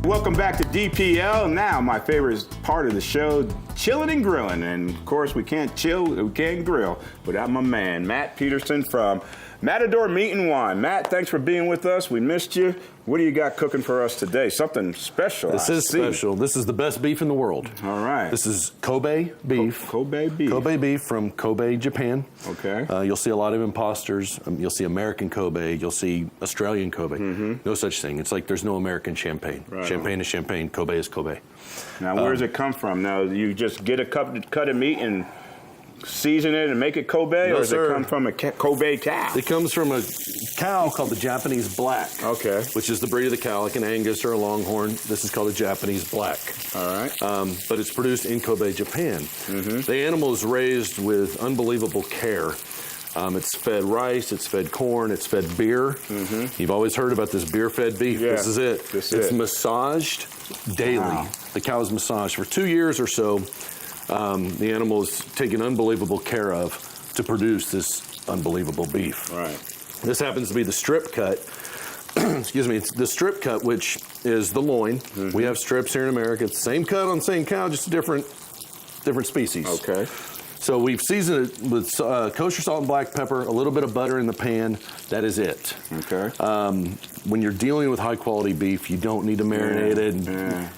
Welcome back to DPL. Now, my favorite part of the show, chilling and grilling. And of course, we can't chill, we can't grill without my man, Matt Peterson from Matador Meat and Wine. Matt, thanks for being with us. We missed you. What do you got cooking for us today? Something special. This is special. This is the best beef in the world. All right. This is Kobe beef. Kobe beef. Kobe beef from Kobe, Japan. Okay. You'll see a lot of imposters. You'll see American Kobe. You'll see Australian Kobe. No such thing. It's like there's no American champagne. Right. Champagne is champagne. Kobe is Kobe. Now, where does it come from? Now, you just get a cut of meat and season it and make it Kobe, No, or does sir. it come from a Kobe cow? It comes from a cow called the Japanese black. Okay. Which is the breed of the cow, like an Angus or a Longhorn. This is called a Japanese black. All right. But it's produced in Kobe, Japan. The animal is raised with unbelievable care. It's fed rice, it's fed corn, it's fed beer. You've always heard about this beer-fed beef. Yeah, This is it. It's massaged daily. Wow. The cow is massaged for 2 years or so. The animal is taken unbelievable care of to produce this unbelievable beef. Right. This happens to be the strip cut. Excuse me, it's the strip cut, which is the loin. We have strips here in America. It's the same cut on the same cow, just a different species. Okay. So we've seasoned it with kosher salt and black pepper, a little bit of butter in the pan. That is it. Okay. When you're dealing with high quality beef, you don't need to marinate it.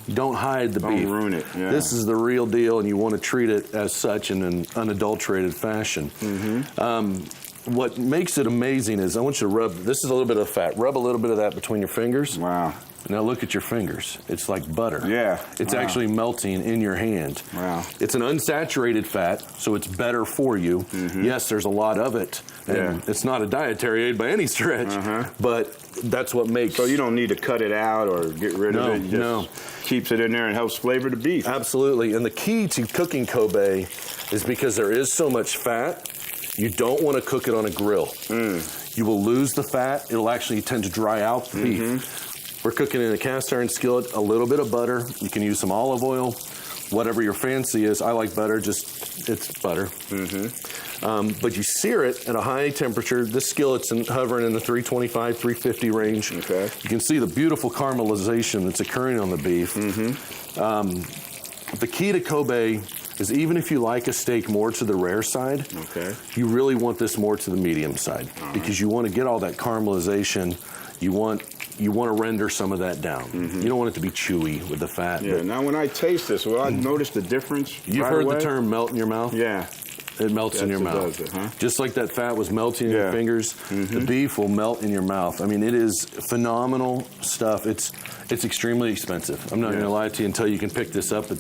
You don't hide the beef. Don't ruin it. Yeah. This is the real deal, and you want to treat it as such in an unadulterated fashion. What makes it amazing is I want you to rub, this is a little bit of fat. Rub a little bit of that between your fingers. Wow. Now look at your fingers. It's like butter. Yeah. It's actually melting in your hand. Wow. It's an unsaturated fat, so it's better for you. Yes, there's a lot of it. And it's not a dietary aid by any stretch, but that's what makes... So you don't need to cut it out or get rid of it. You just keeps it in there and helps flavor the beef. Absolutely. And the key to cooking Kobe is because there is so much fat, you don't want to cook it on a grill. You will lose the fat. It'll actually tend to dry out the beef. We're cooking in a cast iron skillet, a little bit of butter. You can use some olive oil, whatever your fancy is. I like butter, just it's butter. But you sear it at a high temperature. This skillet's hovering in the 325, 350 range. Okay. You can see the beautiful caramelization that's occurring on the beef. The key to Kobe is even if you like a steak more to the rare side, you really want this more to the medium side because you want to get all that caramelization. You want to render some of that down. You don't want it to be chewy with the fat. Yeah. Now, when I taste this, will I notice the difference? You've heard the term melt in your mouth? Yeah. It melts in your mouth. Does it, huh? Just like that fat was melting in your fingers, the beef will melt in your mouth. I mean, it is phenomenal stuff. It's extremely expensive. I'm not going to lie to you and tell you can pick this up at,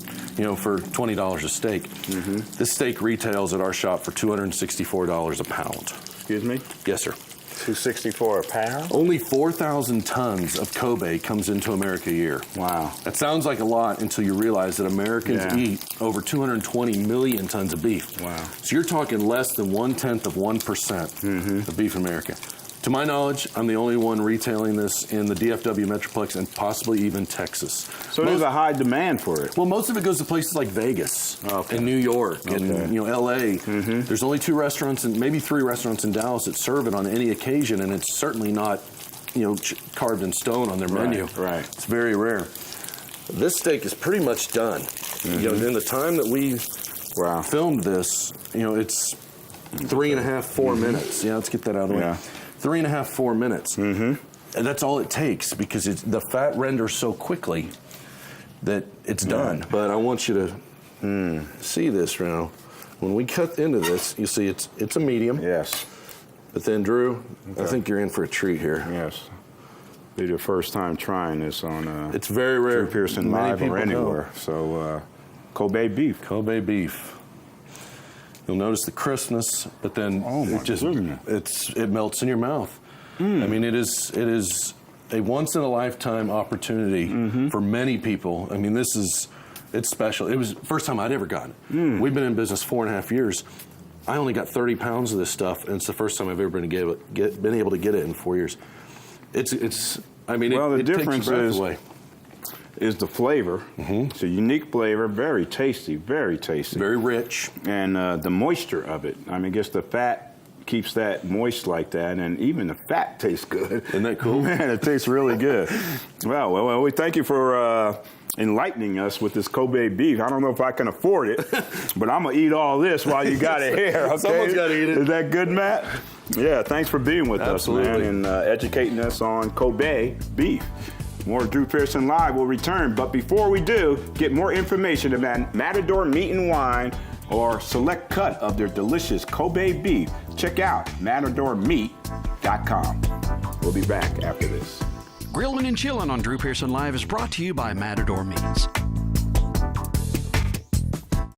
for $20 a steak. This steak retails at our shop for $264 a pound. Excuse me? Yes, sir. $264 a pound? Only 4,000 tons of Kobe comes into America a year. Wow. That sounds like a lot until you realize that Americans eat over 220 million tons of beef. Wow. So you're talking less than 1/10 of 1% of beef in America. To my knowledge, I'm the only one retailing this in the DFW Metroplex and possibly even Texas. So there's a high demand for it. Well, most of it goes to places like Vegas and New York and LA. There's only 2 restaurants and maybe 3 restaurants in Dallas that serve it on any occasion, and it's certainly not, carved in stone on their menu. Right. It's very rare. This steak is pretty much done. In the time that we filmed this, it's 3.5, 4 minutes. Yeah, let's get that out of the way. 3.5, 4 minutes. And that's all it takes because the fat renders so quickly that it's done. But I want you to see this now. When we cut into this, you see it's a medium. Yes. But then, Drew, I think you're in for a treat here. Yes. Be your first time trying this on it's very rare. Peterson Live or anywhere. So, Kobe beef. Kobe beef. You'll notice the crispness, but then it melts in your mouth. I mean, it is a once in a lifetime opportunity for many people. I mean, it's special. It was the first time I'd ever gotten it. We've been in business 4.5 years. I only got 30 pounds of this stuff, and it's the first time I've ever been able to get it in 4 years. I mean, it takes your breath away. Is the flavor. It's a unique flavor, very tasty, very tasty. Very rich. And the moisture of it. I mean, I guess the fat keeps that moist like that, and even the fat tastes good. Isn't that cool? Man, it tastes really good. Well, we thank you for enlightening us with this Kobe beef. I don't know if I can afford it, but I'm going to eat all this while you got it here. Okay? Someone's got to eat it. Is that good, Matt? Yeah, thanks for being with us, man, and educating us on Kobe beef. More Drew Pearson Live will return, but before we do, get more information about Matador Meat and Wine or select cut of their delicious Kobe beef. Check out matadormeat.com. We'll be back after this. Grillin' and Chillin' on Drew Pearson Live is brought to you by Matador Meats.